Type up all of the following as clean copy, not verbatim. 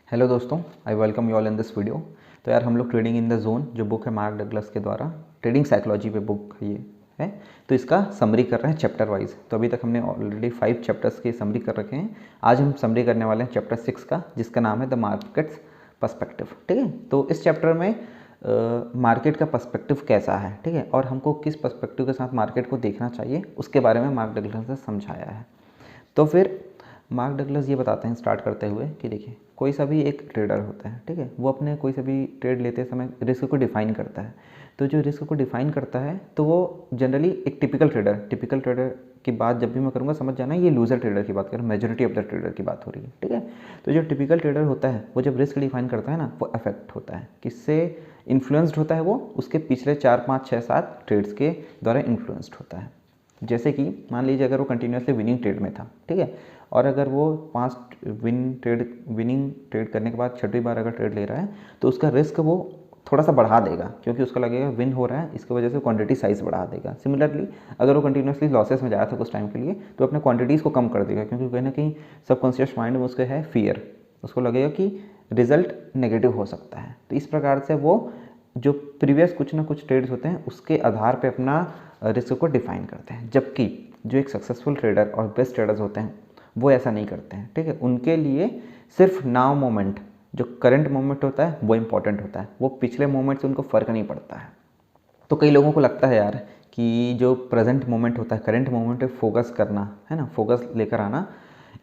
Hello दोस्तों, I welcome you all in this video. तो यार हम लोग ट्रेडिंग इन द जोन जो बुक है मार्क डगलस के द्वारा, ट्रेडिंग साइकोलॉजी पे बुक ये है, तो इसका समरी कर रहे हैं चैप्टर वाइज। तो अभी तक हमने ऑलरेडी 5 चैप्टर्स की समरी कर रखे हैं। आज हम समरी करने वाले हैं चैप्टर 6 का, जिसका नाम है द मार्केट्स पर्सपेक्टिव। ठीक है, तो इस चैप्टर में मार्केट का पर्सपेक्टिव कैसा है, ठीक है, और हमको किस पर्सपेक्टिव के साथ मार्केट को देखना चाहिए, उसके बारे में मार्क डगलस ने समझाया है। तो फिर मार्क डगलस ये बताते हैं स्टार्ट करते हुए कि देखिए, कोई सा भी एक ट्रेडर होता है, ठीक है, वो अपने कोई सा भी ट्रेड लेते समय रिस्क को डिफाइन करता है। तो जो रिस्क को डिफाइन करता है तो वो जनरली एक टिपिकल ट्रेडर की बात जब भी मैं करूँगा समझ जाना, ये लूजर ट्रेडर की बात कर रहा हूँ, मेजोरिटी ऑफ द ट्रेडर की बात हो रही है। ठीक है, तो जो टिपिकल ट्रेडर होता है वो जब रिस्क डिफाइन करता है ना, वो अफेक्ट होता है, किससे इन्फ्लुएंस्ड होता है, वो उसके पिछले 4, 5, 6, 7 ट्रेड्स के द्वारा इन्फ्लुएंस्ड होता है। जैसे कि मान लीजिए अगर वो कंटिन्यूसली विनिंग ट्रेड में था, ठीक है, और अगर वो 5 विनिंग ट्रेड करने के बाद 6वीं बार अगर ट्रेड ले रहा है तो उसका रिस्क वो थोड़ा सा बढ़ा देगा, क्योंकि उसको लगेगा विन हो रहा है, इसकी वजह से क्वांटिटी साइज़ बढ़ा देगा। सिमिलरली अगर वो कंटिन्यूसली लॉसेस में जा रहा था कुछ टाइम के लिए तो अपने क्वांटिटीज़ को कम कर देगा, क्योंकि कहीं ना कहीं सबकॉन्शियस माइंड में उसके है फियर, उसको लगेगा कि रिजल्ट नेगेटिव हो सकता है। तो इस प्रकार से वो जो प्रीवियस कुछ ना कुछ ट्रेड्स होते हैं उसके आधार पे अपना रिस्क को डिफाइन करते हैं। जबकि जो एक सक्सेसफुल ट्रेडर और बेस्ट ट्रेडर्स होते हैं वो ऐसा नहीं करते हैं। ठीक है, उनके लिए सिर्फ नाउ मोमेंट, जो करंट मोमेंट होता है वो इम्पॉर्टेंट होता है, वो पिछले मोमेंट से उनको फ़र्क नहीं पड़ता है। तो कई लोगों को लगता है यार कि जो प्रेजेंट मोमेंट होता है, करंट मोमेंट पे फोकस करना है ना, फोकस लेकर आना,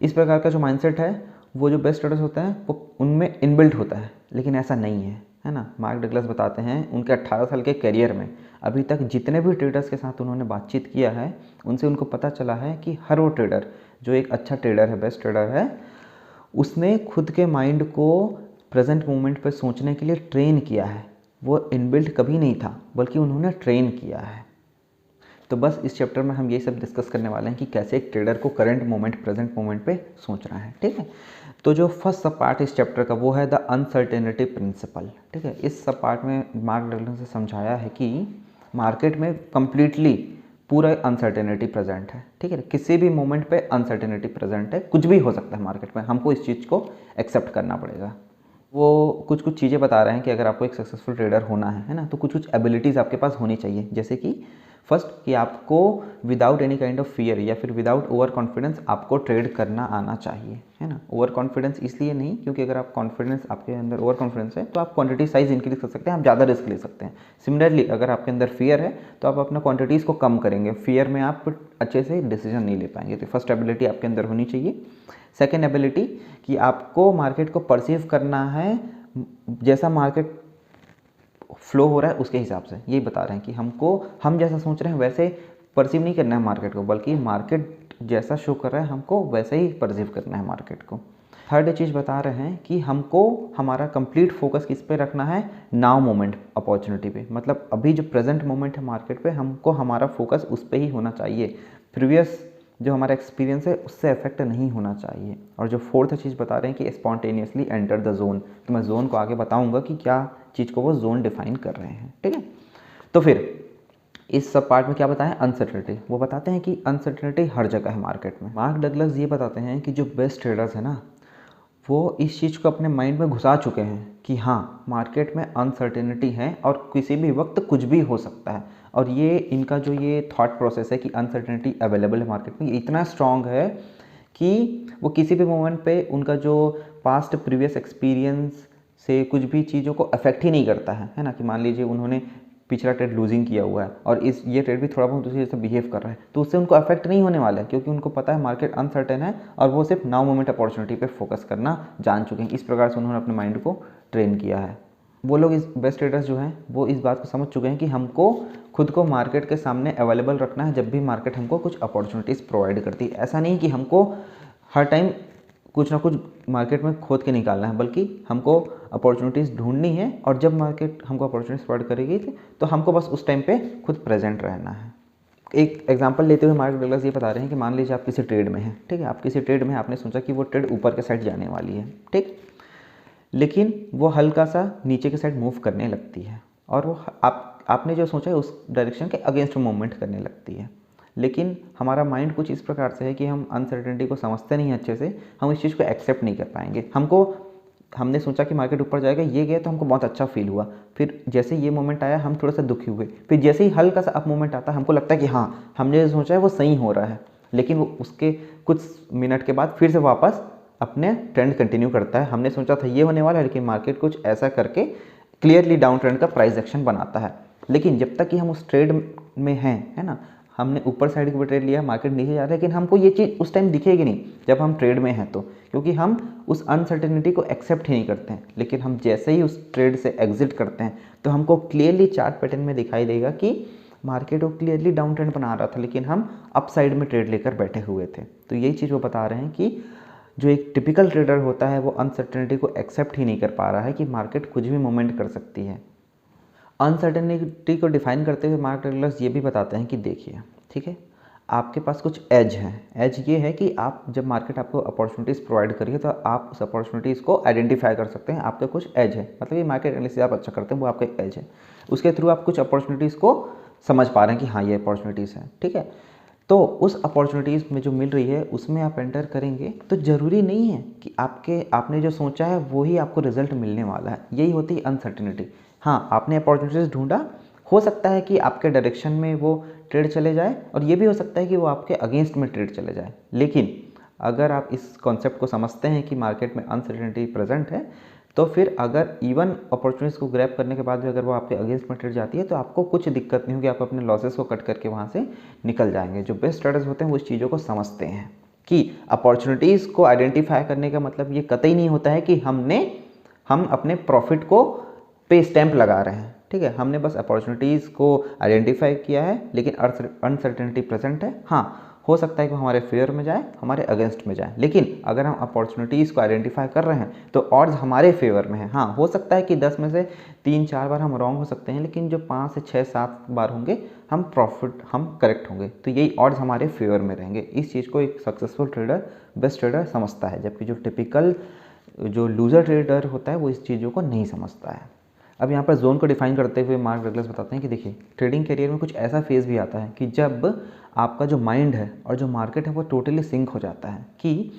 इस प्रकार का जो माइंडसेट है वो जो बेस्ट ट्रेडर्स होते हैं वो उनमें इनबिल्ट होता है, लेकिन ऐसा नहीं है ना। मार्क डगलस बताते हैं उनके 18 साल के करियर में अभी तक जितने भी ट्रेडर्स के साथ उन्होंने बातचीत किया है, उनसे उनको पता चला है कि हर वो ट्रेडर जो एक अच्छा ट्रेडर है, बेस्ट ट्रेडर है, उसने खुद के माइंड को प्रेजेंट मोमेंट पर सोचने के लिए ट्रेन किया है। वो इनबिल्ट कभी नहीं था, बल्कि उन्होंने ट्रेन किया है। तो बस इस चैप्टर में हम यही सब डिस्कस करने वाले हैं कि कैसे एक ट्रेडर को करंट मोमेंट, प्रेजेंट मोमेंट पे सोचना है। ठीक है, तो जो फर्स्ट सब पार्ट इस चैप्टर का वो है द अनसर्टेनिटी प्रिंसिपल। ठीक है, इस सब पार्ट में मार्क डगलस ने समझाया है कि मार्केट में कंप्लीटली पूरा अनसर्टेनिटी प्रेजेंट है। ठीक है, किसी भी मोमेंट पे अनसर्टेनिटी प्रेजेंट है, कुछ भी हो सकता है मार्केट में, हमको इस चीज़ को एक्सेप्ट करना पड़ेगा। वो कुछ कुछ चीज़ें बता रहे हैं कि अगर आपको एक सक्सेसफुल ट्रेडर होना है ना, तो कुछ कुछ एबिलिटीज़ आपके पास होनी चाहिए। जैसे कि फर्स्ट, कि आपको without any kind of fear या फिर विदाउट ओवर कॉन्फिडेंस आपको ट्रेड करना आना चाहिए, है ना। ओवर कॉन्फिडेंस इसलिए नहीं, क्योंकि अगर आप कॉन्फिडेंस, आपके अंदर ओवर कॉन्फिडेंस है तो आप क्वांटिटी साइज इंक्रीज कर सकते हैं, आप ज़्यादा रिस्क ले सकते हैं। सिमिलरली अगर आपके अंदर फियर है तो आप अपना क्वांटिटीज़ को कम करेंगे, फियर में आप अच्छे से डिसीजन नहीं ले पाएंगे। तो फर्स्ट एबिलिटी आपके अंदर होनी चाहिए। सेकेंड एबिलिटी, कि आपको मार्केट को परसीव करना है जैसा मार्केट फ्लो हो रहा है उसके हिसाब से। यही बता रहे हैं कि हम जैसा सोच रहे हैं वैसे परसीव नहीं करना है मार्केट को, बल्कि मार्केट जैसा शो कर रहा है हमको वैसे ही परसीव करना है मार्केट को। थर्ड चीज़ बता रहे हैं कि हमको हमारा कंप्लीट फोकस किस पे रखना है, नाउ मोमेंट अपॉर्चुनिटी पे। मतलब अभी जो प्रेजेंट मोमेंट है मार्केट पे, हमको हमारा फोकस उस पर ही होना चाहिए, प्रीवियस जो हमारा एक्सपीरियंस है उससे अफेक्ट नहीं होना चाहिए। और जो फोर्थ चीज़ बता रहे हैं कि स्पॉन्टेनियसली एंटर द जोन। तो मैं जोन को आगे बताऊंगा कि क्या चीज़ को वो जोन डिफाइन कर रहे हैं। ठीक है, तो फिर इस सब पार्ट में क्या बताएं, अनसर्टेनिटी। वो बताते हैं कि अनसर्टेनिटी हर जगह है मार्केट में। मार्क डगलस ये बताते हैं कि जो बेस्ट ट्रेडर्स है ना, वो इस चीज़ को अपने माइंड में घुसा चुके हैं कि हाँ, मार्केट में अनसर्टेनिटी है और किसी भी वक्त कुछ भी हो सकता है। और ये इनका जो ये थॉट प्रोसेस है कि अनसर्टेनिटी अवेलेबल है मार्केट में, ये इतना स्ट्रॉन्ग है कि वो किसी भी मोमेंट पे उनका जो पास्ट प्रीवियस एक्सपीरियंस से कुछ भी चीज़ों को अफेक्ट ही नहीं करता है ना। कि मान लीजिए उन्होंने पिछला ट्रेड लूजिंग किया हुआ है और ये ट्रेड भी थोड़ा बहुत उसी जैसे बिहेव कर रहा है, तो उससे उनको अफेक्ट नहीं होने वाला है, क्योंकि उनको पता है मार्केट अनसर्टेन है और वो सिर्फ नाउ मोमेंट अपॉर्चुनिटी पे फोकस करना जान चुके हैं। इस प्रकार से उन्होंने अपने माइंड को ट्रेन किया है। वो लोग, इस बेस्ट ट्रेडर्स जो हैं, वो इस बात को समझ चुके हैं कि हमको खुद को मार्केट के सामने अवेलेबल रखना है जब भी मार्केट हमको कुछ अपॉर्चुनिटीज़ प्रोवाइड करती है। ऐसा नहीं कि हमको हर टाइम कुछ ना कुछ मार्केट में खोद के निकालना है, बल्कि हमको अपॉर्चुनिटीज़ ढूंढनी है और जब मार्केट हमको अपॉर्चुनिटीज़ प्रोवाइड करेगी तो हमको बस उस टाइम पे खुद प्रेजेंट रहना है। एक एग्जांपल लेते हुए मार्क डगलस ये बता रहे हैं कि मान लीजिए आप किसी ट्रेड में हैं, ठीक है, आप किसी ट्रेड में आपने सोचा कि वो ट्रेड ऊपर के साइड जाने वाली है, ठीक, लेकिन वो हल्का सा नीचे के साइड मूव करने लगती है और वो आपने जो सोचा है उस डायरेक्शन के अगेंस्ट मूवमेंट करने लगती है। लेकिन हमारा माइंड कुछ इस प्रकार से है कि हम अनसर्टेनिटी को समझते नहीं अच्छे से, हम इस चीज़ को एक्सेप्ट नहीं कर पाएंगे। हमको हमने सोचा कि मार्केट ऊपर जाएगा, ये गया तो हमको बहुत अच्छा फील हुआ। फिर जैसे ये मोमेंट आया हम थोड़ा सा दुखी हुए। फिर जैसे ही हल्का सा अप मोमेंट आता है हमको लगता है कि हाँ हमने जो सोचा है वो सही हो रहा है, लेकिन वो उसके कुछ मिनट के बाद फिर से वापस अपने ट्रेंड कंटिन्यू करता है। हमने सोचा था ये होने वाला है, लेकिन मार्केट कुछ ऐसा करके क्लियरली डाउन ट्रेंड का प्राइस एक्शन बनाता है। लेकिन जब तक कि हम उस ट्रेड में हैं, है ना, हमने ऊपर साइड की ट्रेड लिया, मार्केट नीचे जा रहा है, लेकिन हमको ये चीज़ उस टाइम दिखेगी नहीं जब हम ट्रेड में हैं, तो क्योंकि हम उस अनसर्टेनिटी को एक्सेप्ट ही नहीं करते हैं। लेकिन हम जैसे ही उस ट्रेड से एग्जिट करते हैं तो हमको क्लियरली चार्ट पैटर्न में दिखाई देगा कि मार्केट वो क्लियरली डाउन ट्रेंड बना रहा था, लेकिन हम अप साइड में ट्रेड लेकर बैठे हुए थे। तो यही चीज़ वो बता रहे हैं कि जो एक टिपिकल ट्रेडर होता है वो अनसर्टेनिटी को एक्सेप्ट ही नहीं कर पा रहा है कि मार्केट कुछ भी मूवमेंट कर सकती है। अनसर्टेनिटी को डिफाइन करते हुए मार्केट एनालिस्ट ये भी बताते हैं कि देखिए, ठीक है, आपके पास कुछ एज है। एज ये है कि आप जब मार्केट आपको अपॉर्चुनिटीज़ प्रोवाइड करिए तो आप उस अपॉर्चुनिटीज़ को आइडेंटिफाई कर सकते हैं। आपका कुछ एज है, मतलब ये मार्केट एनालिसिस आप अच्छा करते हैं, वो आपका एज है। उसके थ्रू आप कुछ अपॉर्चुनिटीज़ को समझ पा रहे हैं कि हाँ ये अपॉर्चुनिटीज़ हैं, ठीक है। तो उस अपॉर्चुनिटीज़ में जो मिल रही है उसमें आप एंटर करेंगे तो ज़रूरी नहीं है कि आपने जो सोचा है वो ही आपको रिजल्ट मिलने वाला है। यही होती है अनसर्टेनिटी। हाँ, आपने अपॉर्चुनिटीज़ ढूंढा, हो सकता है कि आपके डायरेक्शन में वो ट्रेड चले जाए और ये भी हो सकता है कि वो आपके अगेंस्ट में ट्रेड चले जाए। लेकिन अगर आप इस कॉन्सेप्ट को समझते हैं कि मार्केट में अनसर्टेनिटी प्रेजेंट है, तो फिर अगर इवन अपॉर्चुनिटीज़ को ग्रैब करने के बाद भी अगर वो आपके अगेंस्ट में ट्रेड जाती है तो आपको कुछ दिक्कत नहीं होगी, आप अपने लॉसेस को कट करके वहाँ से निकल जाएंगे। जो बेस्ट ट्रेडर्स होते हैं वो इस चीज़ों को समझते हैं कि अपॉर्चुनिटीज़ को आइडेंटिफाई करने का मतलब ये कतई नहीं होता है कि हम अपने प्रॉफिट को पे स्टैंप लगा रहे हैं, ठीक है। हमने बस अपॉर्चुनिटीज़ को आइडेंटिफाई किया है, लेकिन अनसर्टेनिटी प्रेजेंट है। हाँ, हो सकता है कि हमारे फेवर में जाए, हमारे अगेंस्ट में जाए, लेकिन अगर हम अपॉर्चुनिटीज़ को आइडेंटिफाई कर रहे हैं तो ऑड्स हमारे फेवर में है। हाँ, हो सकता है कि 10 में से 3-4 बार हम रॉन्ग हो सकते हैं, लेकिन जो 5 से 6-7 बार होंगे हम करेक्ट होंगे, तो यही ऑड्स हमारे फेवर में रहेंगे। इस चीज़ को एक सक्सेसफुल ट्रेडर, बेस्ट ट्रेडर समझता है, जबकि जो टिपिकल जो लूज़र ट्रेडर होता है वो इस चीज़ों को नहीं समझता है। अब यहाँ पर जोन को डिफाइन करते हुए मार्क डगलस बताते हैं कि देखिए, ट्रेडिंग करियर में कुछ ऐसा फेज़ भी आता है कि जब आपका जो माइंड है और जो मार्केट है वो टोटली सिंक हो जाता है, कि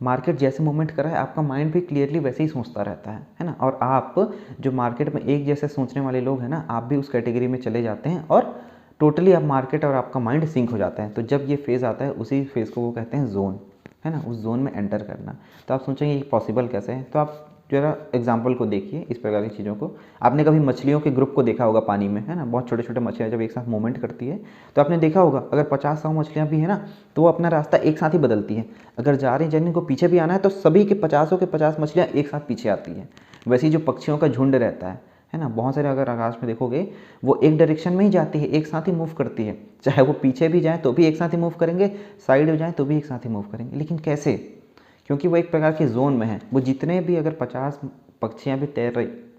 मार्केट जैसे मूवमेंट कर रहा है आपका माइंड भी क्लियरली वैसे ही सोचता रहता है ना। और आप जो मार्केट में एक जैसे सोचने वाले लोग हैं ना, आप भी उस कैटेगरी में चले जाते हैं और टोटली आप मार्केट और आपका माइंड सिंक हो जाता है। तो जब ये फेज़ आता है उसी फेज़ को वो कहते हैं जोन, है ना, उस जोन में एंटर करना। तो आप सोचेंगे ये पॉसिबल कैसे है, तो आप जरा एग्जाम्पल को देखिए इस प्रकार की चीज़ों को। आपने कभी मछलियों के ग्रुप को देखा होगा पानी में, है ना, बहुत छोटे छोटे मछलियाँ जब एक साथ मूवमेंट करती है तो आपने देखा होगा अगर 50-100 मछलियाँ भी हैं ना तो वो अपना रास्ता एक साथ ही बदलती हैं। अगर जा रही जन को पीछे भी आना है तो सभी के 50 के 50 मछलियाँ एक साथ पीछे आती हैं। वैसे ही जो पक्षियों का झुंड रहता है ना, बहुत सारे अगर आकाश में देखोगे वो एक डायरेक्शन में ही जाती है, एक साथ ही मूव करती है। चाहे वो पीछे भी जाए तो भी एक साथ ही मूव करेंगे, साइड में जाए तो भी एक साथ ही मूव करेंगे। लेकिन कैसे? क्योंकि वो एक प्रकार के जोन में है। वो जितने भी अगर 50 पक्षियाँ भी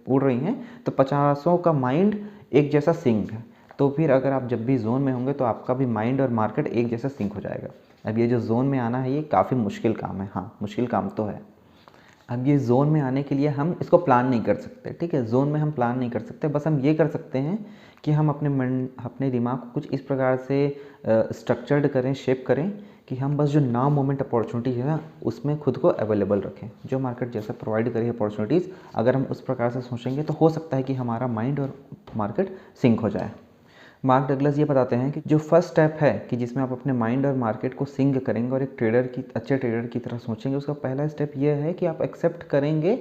उड़ रही हैं तो 50 का माइंड एक जैसा सिंक है। तो फिर अगर आप जब भी जोन में होंगे तो आपका भी माइंड और मार्केट एक जैसा सिंक हो जाएगा। अब ये जो जोन में आना है ये काफ़ी मुश्किल काम है। हाँ, मुश्किल काम तो है। अब ये जोन में आने के लिए हम इसको प्लान नहीं कर सकते, ठीक है। जोन में हम प्लान नहीं कर सकते, बस हम ये कर सकते हैं कि हम अपने दिमाग को कुछ इस प्रकार से स्ट्रक्चर्ड करें, शेप करें कि हम बस जो नाउ मोमेंट अपॉर्चुनिटी है ना उसमें खुद को अवेलेबल रखें। जो मार्केट जैसा प्रोवाइड करे अपॉर्चुनिटीज़, अगर हम उस प्रकार से सोचेंगे तो हो सकता है कि हमारा माइंड और मार्केट सिंक हो जाए। मार्क डगलस ये बताते हैं कि जो फर्स्ट स्टेप है कि जिसमें आप अपने माइंड और मार्केट को सिंक करेंगे और एक अच्छे ट्रेडर की तरह सोचेंगे, उसका पहला स्टेप ये है कि आप एक्सेप्ट करेंगे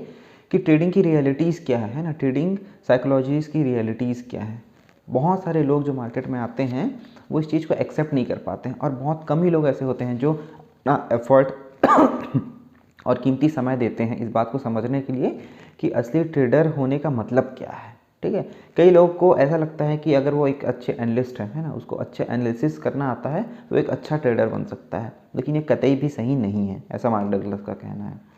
कि ट्रेडिंग की रियलिटीज़ क्या है ना, ट्रेडिंग साइकोलॉजीज़ की रियलिटीज़ क्या है। बहुत सारे लोग जो मार्केट में आते हैं वो इस चीज़ को एक्सेप्ट नहीं कर पाते हैं, और बहुत कम ही लोग ऐसे होते हैं जो ना एफर्ट और कीमती समय देते हैं इस बात को समझने के लिए कि असली ट्रेडर होने का मतलब क्या है, ठीक है। कई लोगों को ऐसा लगता है कि अगर वो एक अच्छे एनालिस्ट है ना, उसको अच्छे एनालिसिस करना आता है तो एक अच्छा ट्रेडर बन सकता है, लेकिन ये कतई भी सही नहीं है, ऐसा मार्क डगलस का कहना है।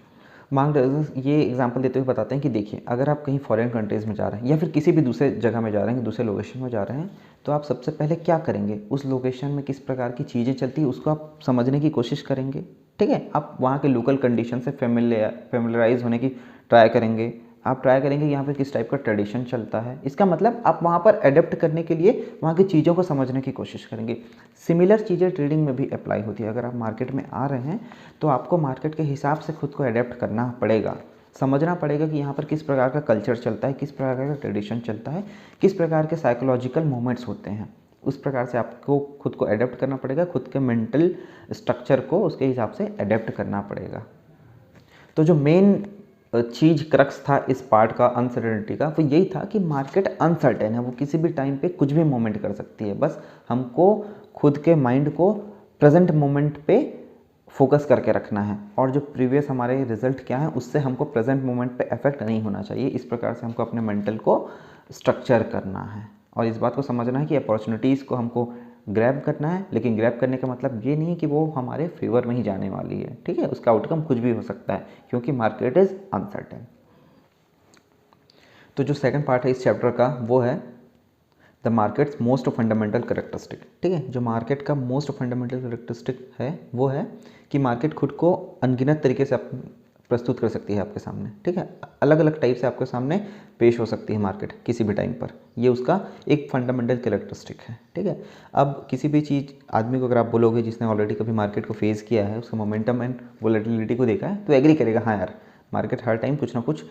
मार्क डगलस ये एग्जांपल देते हुए बताते हैं कि देखिए, अगर आप कहीं फॉरेन कंट्रीज़ में जा रहे हैं या फिर किसी भी दूसरे जगह में जा रहे हैं, दूसरे लोकेशन में जा रहे हैं, तो आप सबसे पहले क्या करेंगे, उस लोकेशन में किस प्रकार की चीज़ें चलती है उसको आप समझने की कोशिश करेंगे, ठीक है। आप वहाँ के लोकल कंडीशन से फेमिलराइज होने की ट्राई करेंगे। आप ट्राई करेंगे यहाँ पे किस टाइप का ट्रेडिशन चलता है। इसका मतलब आप वहाँ पर अडेप्ट करने के लिए वहाँ की चीज़ों को समझने की कोशिश करेंगे। सिमिलर चीज़ें ट्रेडिंग में भी अप्लाई होती है। अगर आप मार्केट में आ रहे हैं तो आपको मार्केट के हिसाब से खुद को अडेप्ट करना पड़ेगा। समझना पड़ेगा कि यहाँ पर किस प्रकार का कल्चर चलता है, किस प्रकार का ट्रेडिशन चलता है, किस प्रकार के साइकोलॉजिकल मूवमेंट्स होते हैं। उस प्रकार से आपको खुद को अडेप्ट करना पड़ेगा, खुद के मेंटल स्ट्रक्चर को उसके हिसाब से अडेप्ट करना पड़ेगा। तो जो मेन चीज़ क्रक्स था इस पार्ट का अनसर्टेनिटी का, वो यही था कि मार्केट अनसर्टेन है, वो किसी भी टाइम पे कुछ भी मोमेंट कर सकती है। बस हमको खुद के माइंड को प्रेजेंट मोमेंट पे फोकस करके रखना है, और जो प्रीवियस हमारे रिजल्ट क्या है उससे हमको प्रेजेंट मोमेंट पे इफेक्ट नहीं होना चाहिए। इस प्रकार से हमको अपने मेंटल को स्ट्रक्चर करना है, और इस बात को समझना है कि अपॉर्चुनिटीज़ को हमको ग्रैब करना है, लेकिन ग्रैब करने का मतलब ये नहीं है कि वो हमारे फेवर में ही जाने वाली है, ठीक है। उसका आउटकम कुछ भी हो सकता है, क्योंकि मार्केट इज़ अनसर्टेन। तो जो सेकंड पार्ट है इस चैप्टर का वो है the markets most fundamental characteristic, ठीक है। जो मार्केट का मोस्ट फंडामेंटल करेक्टरिस्टिक है वो है कि मार्केट खुद को अनगिनत तरीके से प्रस्तुत कर सकती है आपके सामने, ठीक है। अलग अलग टाइप से आपके सामने पेश हो सकती है मार्केट किसी भी टाइम पर, ये उसका एक फंडामेंटल कैरेक्टरिस्टिक है, ठीक है। अब किसी भी चीज़ आदमी को अगर आप बोलोगे जिसने ऑलरेडी कभी मार्केट को फेस किया है, उसका मोमेंटम एंड वोलेटिलिटी को देखा है, तो एग्री करेगा हाँ यार मार्केट हर टाइम कुछ ना कुछ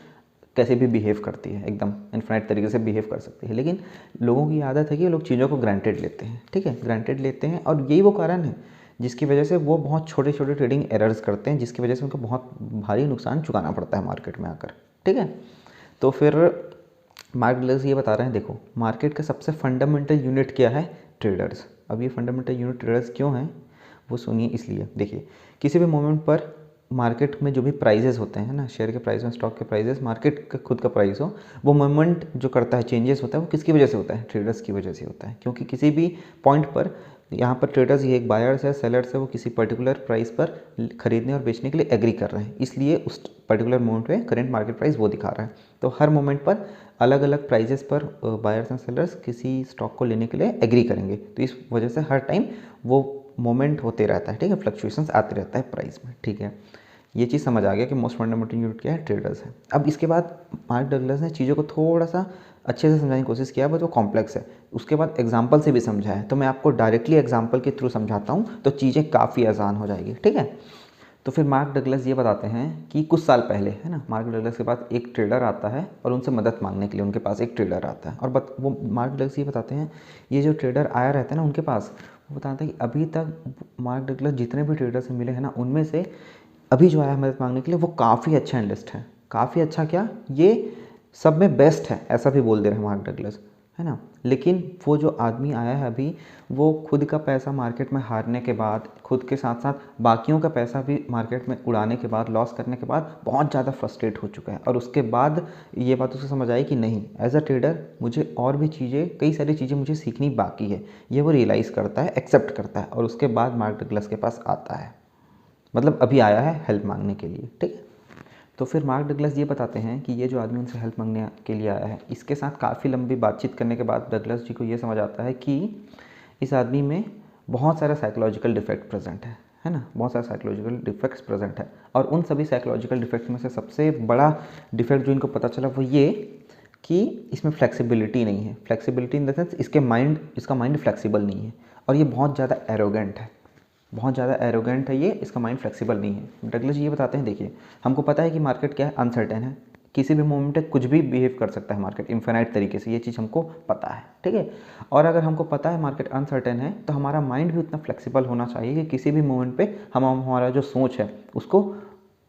कैसे भी बिहेव करती है, एकदम इन्फिनाइट तरीके से बिहेव कर सकती है। लेकिन लोगों की आदत है कि लोग चीज़ों को ग्रांटेड लेते हैं, ठीक है, ग्रांटेड लेते हैं, और यही वो कारण है जिसकी वजह से वो बहुत छोटे छोटे ट्रेडिंग एरर्स करते हैं, जिसकी वजह से उनको बहुत भारी नुकसान चुकाना पड़ता है मार्केट में आकर, ठीक है। तो फिर मार्केट डगलस ये बता रहे हैं, देखो मार्केट का सबसे फंडामेंटल यूनिट क्या है, ट्रेडर्स। अब ये फंडामेंटल यूनिट ट्रेडर्स क्यों हैं वो सुनिए। इसलिए देखिए, किसी भी मोमेंट पर मार्केट में जो भी प्राइजेस होते हैं ना, शेयर के प्राइस में, स्टॉक के प्राइजेस, मार्केट का खुद का प्राइस हो, वो मोमेंट जो करता है, चेंजेस होता है, वो किसकी वजह से होता है, ट्रेडर्स की वजह से होता है। क्योंकि किसी भी पॉइंट पर यहाँ पर ट्रेडर्स, ये एक बायर्स है, सेलर्स है, वो किसी पर्टिकुलर प्राइस पर खरीदने और बेचने के लिए एग्री कर रहे हैं, इसलिए उस पर्टिकुलर मोमेंट में करंट मार्केट प्राइस वो दिखा रहा है। तो हर मोमेंट पर अलग अलग प्राइजेस पर बायर्स एंड सेलर्स किसी स्टॉक को लेने के लिए एग्री करेंगे, तो इस वजह से हर टाइम वो मोमेंट होते रहता है, ठीक है, फ्लक्चुएशंस आते रहता है प्राइस में, ठीक है। ये चीज़ समझ आ गया कि मोस्ट फंडामेंटल यूनिट क्या है, ट्रेडर्स है। अब इसके बाद मार्क डगलस ने चीज़ों को थोड़ा सा अच्छे से समझाने की कोशिश किया, बट वो कॉम्प्लेक्स है। उसके बाद एग्जाम्पल से भी समझा है, तो मैं आपको डायरेक्टली एग्जाम्पल के थ्रू समझाता हूँ, तो चीज़ें काफ़ी आसान हो जाएगी, ठीक है। तो फिर मार्क डगलस ये बताते हैं कि कुछ साल पहले, है ना, मार्क डगलस के पास एक ट्रेडर आता है और उनसे मदद मांगने के लिए उनके पास एक ट्रेडर आता है, और वो मार्क डगलस ये बताते हैं, ये जो ट्रेडर आया रहता है ना उनके पास, वो बताते हैं कि अभी तक मार्क डगलस जितने भी ट्रेडर से मिले हैं ना, उनमें से अभी जो आया है मदद मांगने के लिए वो काफ़ी अच्छा एनालिस्ट है। काफ़ी अच्छा क्या, ये सब में बेस्ट है, ऐसा भी बोल दे रहे हैं मार्क डगलस, है ना। लेकिन वो जो आदमी आया है अभी, वो खुद का पैसा मार्केट में हारने के बाद, खुद के साथ साथ बाकियों का पैसा भी मार्केट में उड़ाने के बाद, लॉस करने के बाद बहुत ज़्यादा फ्रस्ट्रेट हो चुका है। और उसके बाद ये बात उसे समझ आई कि नहीं, एज अ ट्रेडर मुझे और भी चीज़ें, कई सारी चीज़ें मुझे सीखनी बाकी है। ये वो रियलाइज़ करता है, एक्सेप्ट करता है, और उसके बाद मार्क डगलस के पास आता है, मतलब अभी आया है हेल्प मांगने के लिए, ठीक है। तो फिर मार्क डगलस ये बताते हैं कि ये जो आदमी उनसे हेल्प मांगने के लिए आया है, इसके साथ काफ़ी लंबी बातचीत करने के बाद डगलस जी को ये समझ आता है कि इस आदमी में बहुत सारा साइकोलॉजिकल डिफेक्ट प्रेजेंट है ना, बहुत सारे साइकोलॉजिकल डिफेक्ट्स प्रेजेंट है। और उन सभी साइकोलॉजिकल डिफेक्ट्स में से सबसे बड़ा डिफेक्ट जो इनको पता चला वो ये कि इसमें फ्लेक्सिबिलिटी नहीं है। फ्लेक्सिबिलिटी इन द सेंस इसका माइंड फ्लेक्सिबल नहीं है, और ये बहुत ज़्यादा एरोगेंट है, बहुत ज़्यादा एरोगेंट है ये, इसका माइंड फ्लेक्सिबल नहीं है। डगलस जी ये बताते हैं, देखिए हमको पता है कि मार्केट क्या है, अनसर्टेन है, किसी भी मोमेंट पे कुछ भी बिहेव कर सकता है मार्केट इन्फिनाइट तरीके से, ये चीज़ हमको पता है, ठीक है। और अगर हमको पता है मार्केट अनसर्टेन है, तो हमारा माइंड भी उतना फ्लेक्सिबल होना चाहिए कि किसी भी मोमेंट पे हमारा जो सोच है उसको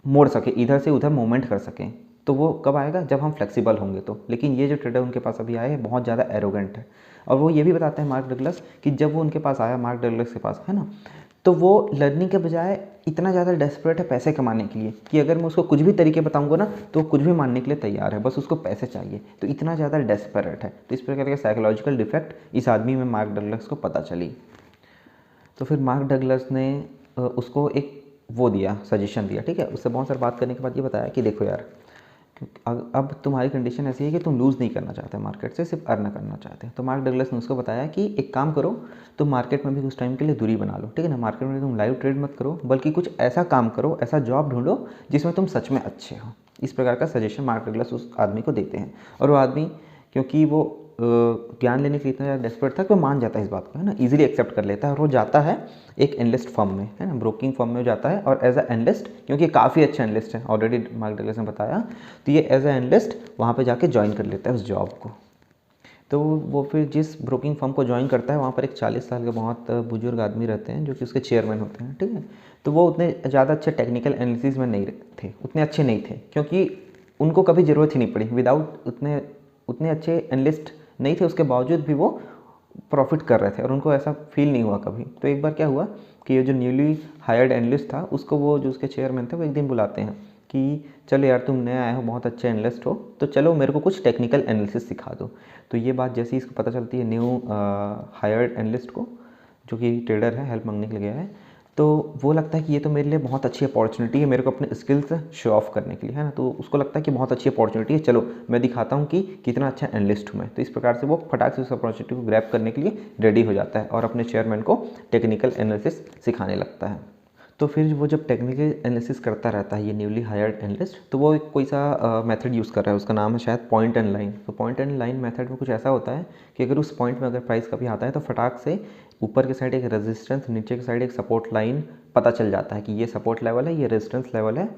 मोड़ सके, इधर से उधर मूवमेंट कर सकें। तो वो कब आएगा, जब हम फ्लेक्सिबल होंगे तो। लेकिन ये जो ट्रेडर उनके पास अभी आए हैं बहुत ज़्यादा एरोगेंट है। और वो ये भी बताते हैं मार्क डगलस कि जब वो उनके पास आया, मार्क डगलस के पास, है ना, तो वो लर्निंग के बजाय इतना ज़्यादा डेस्परेट है पैसे कमाने के लिए कि अगर मैं उसको कुछ भी तरीके बताऊंगा ना तो वो कुछ भी मानने के लिए तैयार है, बस उसको पैसे चाहिए। तो इतना ज़्यादा डेस्परेट है। तो इस प्रकार के साइकोलॉजिकल डिफेक्ट इस आदमी में मार्क डगलस को पता चली। तो फिर मार्क डगलस ने उसको एक वो दिया, सजेशन दिया, ठीक है। उससे बहुत सारी बात करने के बाद ये बताया कि देखो यार, अब तुम्हारी कंडीशन ऐसी है कि तुम लूज़ नहीं करना चाहते मार्केट से, सिर्फ अर्न करना चाहते हैं। तो मार्क डगलस ने उसको बताया कि एक काम करो, तुम मार्केट में भी कुछ टाइम के लिए दूरी बना लो, ठीक है ना। मार्केट में तुम लाइव ट्रेड मत करो, बल्कि कुछ ऐसा काम करो, ऐसा जॉब ढूंढो जिसमें तुम सच में अच्छे हो। इस प्रकार का सजेशन मार्क डगलस उस आदमी को देते हैं। और वो आदमी, क्योंकि वो ज्ञान लेने के लिए इतना ज़्यादा डेस्परेट था कि वो मान जाता है इस बात को, है ना, इजीली एक्सेप्ट कर लेता है और वो जाता है एक एनालिस्ट फर्म में, है ना, ब्रोकिंग फर्म में जाता है और एज अ एनालिस्ट, क्योंकि काफ़ी अच्छा एनालिस्ट है, ऑलरेडी मार्क डगलस ने बताया, तो ये एज अ एनालिस्ट वहाँ पे जाके ज्वाइन कर लेता है उस जॉब को। तो वो फिर जिस ब्रोकिंग फर्म को ज्वाइन करता है वहाँ पर एक 40 साल के बहुत बुजुर्ग आदमी रहते हैं जो कि उसके चेयरमैन होते हैं, ठीक है। तो वो उतने ज़्यादा अच्छे टेक्निकल एनालिसिस में नहीं थे, उतने अच्छे नहीं थे, क्योंकि उनको कभी ज़रूरत ही नहीं पड़ी, विदाउट उतने अच्छे एनालिस्ट नहीं थे, उसके बावजूद भी वो प्रॉफिट कर रहे थे और उनको ऐसा फील नहीं हुआ कभी। तो एक बार क्या हुआ कि ये जो न्यूली हायर्ड एनालिस्ट था उसको वो जो उसके चेयरमैन थे वो एक दिन बुलाते हैं कि चलो यार तुम नए आए हो, बहुत अच्छे एनालिस्ट हो, तो चलो मेरे को कुछ टेक्निकल एनालिसिस सिखा दो। तो ये बात जैसे ही इसको पता चलती है न्यू हायर्ड एनालिस्ट को, जो कि ट्रेडर है, हेल्प मांगने के लिए गया है, तो वो लगता है कि ये तो मेरे लिए बहुत अच्छी अपॉर्चुनिटी है मेरे को अपने स्किल्स शो ऑफ करने के लिए, है ना। तो उसको लगता है कि बहुत अच्छी अपॉर्चुनिटी है, चलो मैं दिखाता हूँ कि कितना अच्छा एनालिस्ट हूँ मैं। तो इस प्रकार से वो फटाक से उस अपॉर्चुनिटी को ग्रैब करने के लिए रेडी हो जाता है और अपने चेयरमैन को टेक्निकल एनालिसिस सिखाने लगता है। तो फिर वो जब टेक्निकल एनालिसिस करता रहता है ये न्यूली हायर्ड एनालिस्ट, तो वो एक कोई सा मेथड यूज़ कर रहा है, उसका नाम है शायद पॉइंट एंड लाइन। तो पॉइंट एंड लाइन मेथड में कुछ ऐसा होता है कि अगर उस पॉइंट में अगर प्राइस कभी आता है तो फटाक से ऊपर के साइड एक रेजिस्टेंस, नीचे की साइड एक सपोर्ट लाइन पता चल जाता है कि ये सपोर्ट लेवल है, ये रेजिस्टेंस लेवल है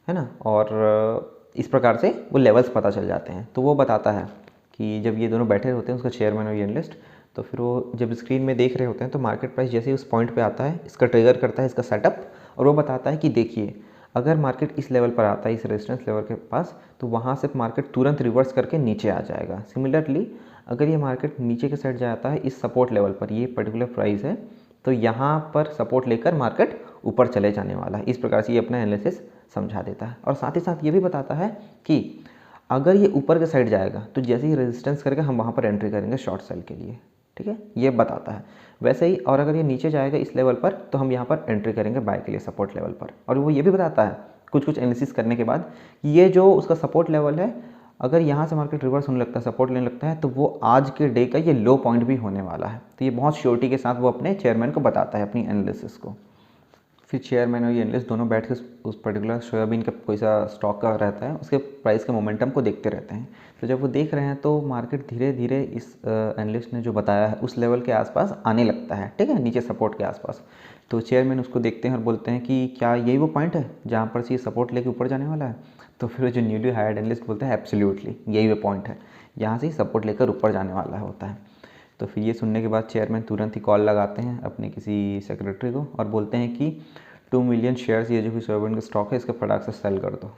ना। और इस प्रकार से वो लेवल्स पता चल जाते हैं। तो वो बताता है कि जब ये दोनों बैठे होते हैं, उसका चेयरमैन और ये एनालिस्ट, तो फिर वो जब स्क्रीन में देख रहे होते हैं तो मार्केट प्राइस जैसे ही उस पॉइंट पे आता है, इसका ट्रिगर करता है इसका सेटअप, और वो बताता है कि देखिए अगर मार्केट इस लेवल पर आता है, इस रेजिस्टेंस लेवल के पास, तो वहाँ से मार्केट तुरंत रिवर्स करके नीचे आ जाएगा। सिमिलरली अगर ये मार्केट नीचे के साइड जाता है इस सपोर्ट लेवल पर, ये पर्टिकुलर प्राइस है, तो यहाँ पर सपोर्ट लेकर मार्केट ऊपर चले जाने वाला है। इस प्रकार से ये अपना एनालिसिस समझा देता है और साथ ही साथ ये भी बताता है कि अगर ये ऊपर के साइड जाएगा तो जैसे ही रेजिस्टेंस करके हम वहाँ पर एंट्री करेंगे शॉर्ट सेल के लिए, ठीक है, ये बताता है। वैसे ही और अगर ये नीचे जाएगा इस लेवल पर तो हम यहाँ पर एंट्री करेंगे बाय के लिए सपोर्ट लेवल पर। और वो ये भी बताता है कुछ एनालिसिस करने के बाद कि ये जो उसका सपोर्ट लेवल है, अगर यहाँ से मार्केट रिवर्स होने लगता है, सपोर्ट लेने लगता है, तो वो आज के डे का ये लो पॉइंट भी होने वाला है। तो ये बहुत श्योरिटी के साथ वो अपने चेयरमैन को बताता है अपनी एनालिसिस को। फिर चेयरमैन और ये एनालिस्ट दोनों बैठ के उस पर्टिकुलर सोयाबीन का कोई सा स्टॉक का रहता है, उसके प्राइस के मोमेंटम को देखते रहते हैं। तो जब वो देख रहे हैं तो मार्केट धीरे धीरे इस एनालिस्ट ने जो बताया है उस लेवल के आसपास आने लगता है, ठीक है, नीचे सपोर्ट के आसपास। तो चेयरमैन उसको देखते हैं और बोलते हैं कि क्या यही वो पॉइंट है जहाँ पर से ये सपोर्ट लेके ऊपर जाने वाला है। तो फिर जो न्यूली हायर्ड एनालिस्ट बोलते हैं एब्सोल्युटली यही वो पॉइंट है, यहाँ से ही सपोर्ट लेकर ऊपर जाने वाला होता है। तो फिर ये सुनने के बाद चेयरमैन तुरंत ही कॉल लगाते हैं अपने किसी सेक्रेटरी को और बोलते हैं कि 2 मिलियन शेयर्स ये जो भी सोयाबीन का स्टॉक है इसका फटाक से सेल कर दो,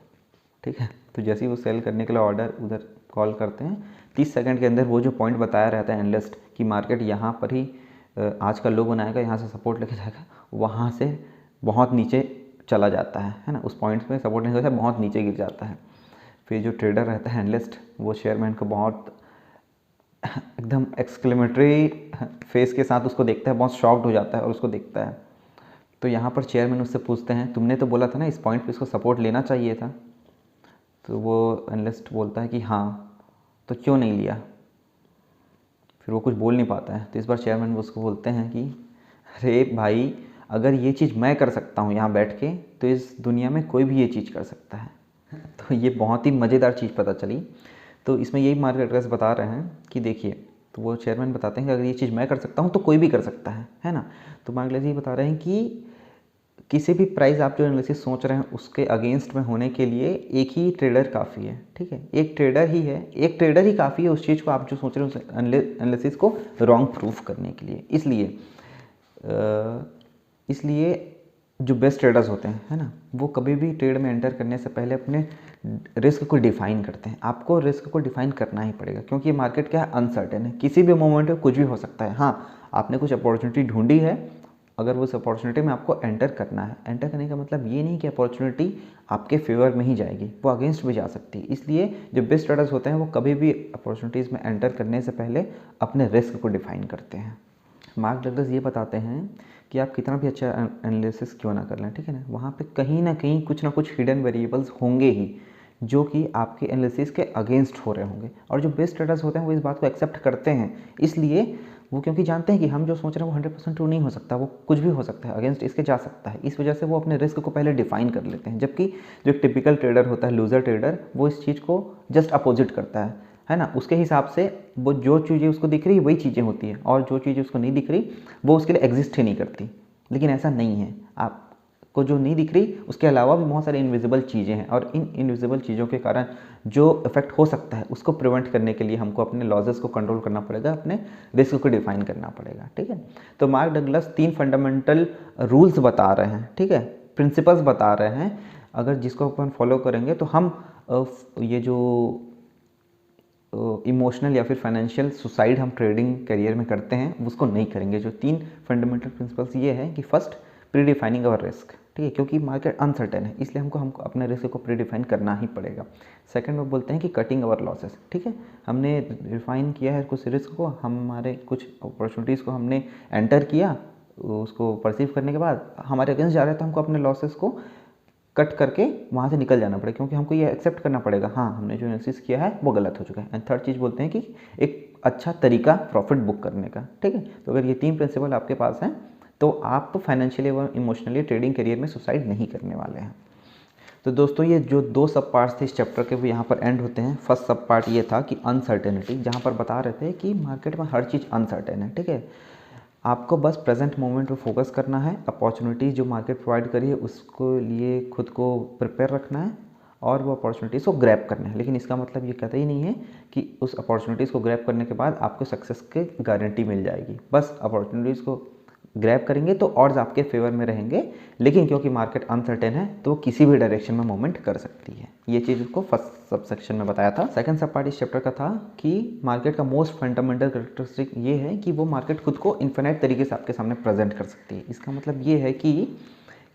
ठीक है। तो जैसे ही वो सेल करने के लिए ऑर्डर उधर कॉल करते हैं, 30 सेकंड के अंदर वो जो पॉइंट बताया रहता है एनालिस्ट कि मार्केट यहाँ पर ही आज का लो बनाएगा, यहाँ से सपोर्ट लेके जाएगा, वहाँ से बहुत नीचे चला जाता है ना, उस पॉइंट में सपोर्ट नहीं होता, बहुत नीचे गिर जाता है। फिर जो ट्रेडर रहता है एनालिस्ट, वो शेयरमैन को बहुत एकदम एक्सक्लेमेटरी फेस के साथ उसको देखता है, बहुत शॉक्ड हो जाता है और उसको देखता है। तो यहाँ पर चेयरमैन उससे पूछते हैं तुमने तो बोला था ना इस पॉइंट पे इसको सपोर्ट लेना चाहिए था। तो वो एनालिस्ट बोलता है कि हाँ, तो क्यों नहीं लिया। फिर वो कुछ बोल नहीं पाता है। तो इस बार चेयरमैन उसको बोलते हैं कि अरे भाई, अगर ये चीज़ मैं कर सकता हूँ यहाँ बैठ के, तो इस दुनिया में कोई भी ये चीज़ कर सकता है। तो ये बहुत ही मज़ेदार चीज़ पता चली। तो इसमें यही मार्केट एड्रेस बता रहे हैं कि देखिए, तो वो चेयरमैन बताते हैं कि अगर ये चीज़ मैं कर सकता हूँ तो कोई भी कर सकता है ना। तो मार्केट ये बता रहे हैं कि किसी भी प्राइस आप जो एनालिसिस सोच रहे हैं उसके अगेंस्ट में होने के लिए एक ही ट्रेडर काफ़ी है, ठीक है, एक ट्रेडर ही है, एक ट्रेडर ही काफ़ी है उस चीज़ को, आप जो सोच रहे हैं उस एनालिसिस को रॉन्ग प्रूफ करने के लिए। इसलिए जो बेस्ट ट्रेडर्स होते हैं, है ना, वो कभी भी ट्रेड में एंटर करने से पहले अपने रिस्क को डिफ़ाइन करते हैं। आपको रिस्क को डिफ़ाइन करना ही पड़ेगा, क्योंकि मार्केट क्या है, अनसर्टेन है, किसी भी मोमेंट में कुछ भी हो सकता है। हाँ, आपने कुछ अपॉर्चुनिटी ढूंढी है, अगर वो उस अपॉर्चुनिटी में आपको एंटर करना है, एंटर करने का मतलब ये नहीं कि अपॉर्चुनिटी आपके फेवर में ही जाएगी, वो अगेंस्ट भी जा सकती है। इसलिए जो बेस्ट ट्रेडर्स होते हैं वो कभी भी अपॉर्चुनिटीज़ में एंटर करने से पहले अपने रिस्क को डिफ़ाइन करते हैं। मार्क डगलस ये बताते हैं कि आप कितना भी अच्छा एनालिसिस क्यों ना कर लें, ठीक है ना, वहाँ पे कहीं ना कहीं कुछ ना कुछ हिडन वेरिएबल्स होंगे ही जो कि आपके एनालिसिस के अगेंस्ट हो रहे होंगे। और जो बेस्ट ट्रेडर्स होते हैं वो इस बात को एक्सेप्ट करते हैं, इसलिए वो क्योंकि जानते हैं कि हम जो सोच रहे हैं वो 100% ट्रू नहीं हो सकता, वो कुछ भी हो सकता है, अगेंस्ट इसके जा सकता है। इस वजह से वो अपने रिस्क को पहले डिफाइन कर लेते हैं। जबकि जो टिपिकल ट्रेडर होता है, लूज़र ट्रेडर, वो इस चीज़ को जस्ट अपोजिट करता है है ना, उसके हिसाब से वो जो चीज़ें उसको दिख रही वही चीज़ें होती हैं, और जो चीज़ें उसको नहीं दिख रही वो उसके लिए एग्जिस्ट ही नहीं करती। लेकिन ऐसा नहीं है, आपको जो नहीं दिख रही उसके अलावा भी बहुत सारी इनविजिबल चीज़ें हैं, और इन इनविजिबल चीज़ों के कारण जो इफेक्ट हो सकता है उसको प्रिवेंट करने के लिए हमको अपने लॉसेस को कंट्रोल करना पड़ेगा, अपने रिस्क को डिफाइन करना पड़ेगा। ठीक है, तो मार्क डगलस 3 फंडामेंटल रूल्स बता रहे हैं, ठीक है, प्रिंसिपल्स बता रहे हैं, अगर जिसको अपन फॉलो करेंगे तो हम ये जो इमोशनल या फिर फाइनेंशियल सुसाइड हम ट्रेडिंग करियर में करते हैं उसको नहीं करेंगे। जो 3 फंडामेंटल प्रिंसिपल्स ये है कि फर्स्ट, प्री डिफाइनिंग अवर रिस्क, ठीक है, क्योंकि मार्केट अनसर्टेन है इसलिए हमको अपने रिस्क को प्री डिफाइन करना ही पड़ेगा। सेकंड में बोलते हैं कि कटिंग अवर लॉसेस, ठीक है, हमने डिफाइन किया है कुछ रिस्क को, हमारे कुछ अपॉर्चुनिटीज़ को हमने एंटर किया, उसको परसीव करने के बाद हमारे अगेंस्ट जा रहे हैं तो हमको अपने लॉसेस को कट करके वहाँ से निकल जाना पड़ेगा, क्योंकि हमको ये एक्सेप्ट करना पड़ेगा, हाँ हमने जो एनालिसिस किया है वो गलत हो चुका है। एंड थर्ड चीज़ बोलते हैं कि एक अच्छा तरीका प्रॉफिट बुक करने का, ठीक है। तो अगर ये 3 प्रिंसिपल आपके पास हैं तो आप फाइनेंशियली व इमोशनली ट्रेडिंग करियर में सुसाइड नहीं करने वाले हैं। तो दोस्तों ये जो 2 सब पार्ट्स थे इस चैप्टर के वो यहाँ पर एंड होते हैं। फर्स्ट सब पार्ट ये था कि अनसर्टेनिटी, जहाँ पर बता रहे थे कि मार्केट में हर चीज़ अनसर्टेन है, ठीक है, आपको बस प्रेजेंट मोमेंट पे फोकस करना है, अपॉर्चुनिटीज़ जो मार्केट प्रोवाइड करी है उसको लिए खुद को प्रिपेयर रखना है और वो अपॉर्चुनिटीज़ को ग्रैब करना है। लेकिन इसका मतलब ये कहता ही नहीं है कि उस अपॉर्चुनिटीज़ को ग्रैब करने के बाद आपको सक्सेस की गारंटी मिल जाएगी। बस अपॉर्चुनिटीज़ को ग्रैब करेंगे तो ऑड्स आपके फेवर में रहेंगे, लेकिन क्योंकि मार्केट अनसर्टेन है तो किसी भी डायरेक्शन में मूवमेंट कर सकती है। ये चीज़ उसको फर्स्ट सब सेक्शन में बताया था। सेकंड सब पार्ट इस चैप्टर का था कि मार्केट का मोस्ट फंडामेंटल कैरेक्टरिस्टिक ये है कि वो मार्केट खुद को इन्फिनिट तरीके से आपके सामने प्रेजेंट कर सकती है। इसका मतलब ये है कि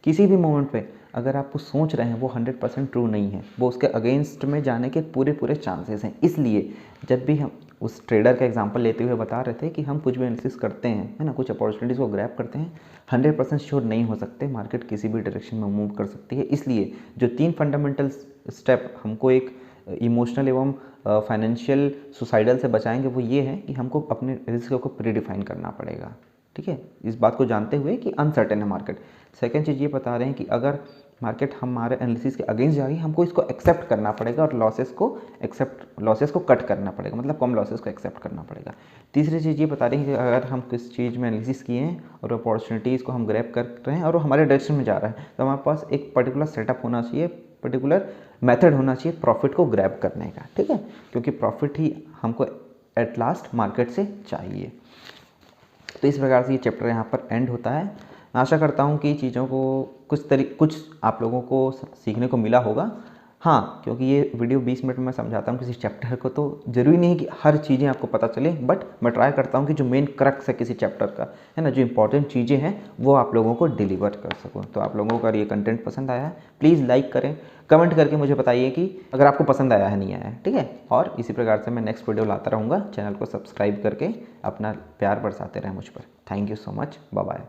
किसी भी मोमेंट पे अगर आप कुछ सोच रहे हैं वो 100% ट्रू नहीं है, वो उसके अगेंस्ट में जाने के पूरे चांसेस हैं। इसलिए जब भी हम उस ट्रेडर का एग्जांपल लेते हुए बता रहे थे कि हम कुछ भी एनालिसिस करते हैं, है ना, कुछ अपॉर्चुनिटीज़ को ग्रैब करते हैं, 100% श्योर नहीं हो सकते, मार्केट किसी भी डायरेक्शन में मूव कर सकती है। इसलिए जो 3 फंडामेंटल स्टेप हमको एक इमोशनल एवं फाइनेंशियल सुसाइडल से बचाएंगे वो ये है कि हमको अपने रिस्क को प्री डिफाइन करना पड़ेगा, ठीक है, इस बात को जानते हुए कि अनसर्टेन है मार्केट। सेकंड चीज़ ये बता रहे हैं कि अगर मार्केट हमारे एनालिसिस के अगेंस्ट जा रही है हमको इसको एक्सेप्ट करना पड़ेगा और लॉसेस को कट करना पड़ेगा, मतलब कम लॉसेस को एक्सेप्ट करना पड़ेगा। तीसरी चीज़ ये बता रही है कि अगर हम किस चीज़ में एनालिसिस किए हैं और अपॉर्चुनिटीज़ को हम ग्रैब कर रहे हैं और वो हमारे डायरेक्शन में जा रहा है तो हमारे पास एक पर्टिकुलर सेटअप होना चाहिए, पर्टिकुलर मेथड होना चाहिए प्रॉफिट को ग्रैब करने का, ठीक है, क्योंकि प्रॉफिट ही हमको एट लास्ट मार्केट से चाहिए। तो इस प्रकार से ये चैप्टर यहाँ पर एंड होता है। मैं आशा करता हूँ कि चीज़ों को कुछ आप लोगों को सीखने को मिला होगा। हाँ, क्योंकि ये वीडियो 20 मिनट में मैं समझाता हूँ किसी चैप्टर को, तो ज़रूरी नहीं है कि हर चीज़ें आपको पता चले, बट मैं ट्राई करता हूँ कि जो मेन क्रक्स है किसी चैप्टर का, है ना, जो इंपॉर्टेंट चीज़ें हैं वो आप लोगों को डिलीवर कर सकूँ। तो आप लोगों का ये कंटेंट पसंद आया है प्लीज़ लाइक करें, कमेंट करके मुझे बताइए कि अगर आपको पसंद आया है नहीं आया है, ठीक है। और इसी प्रकार से मैं नेक्स्ट वीडियो लाता रहूँगा। चैनल को सब्सक्राइब करके अपना प्यार बरसाते रहें मुझ पर। Thank you so much, bye bye.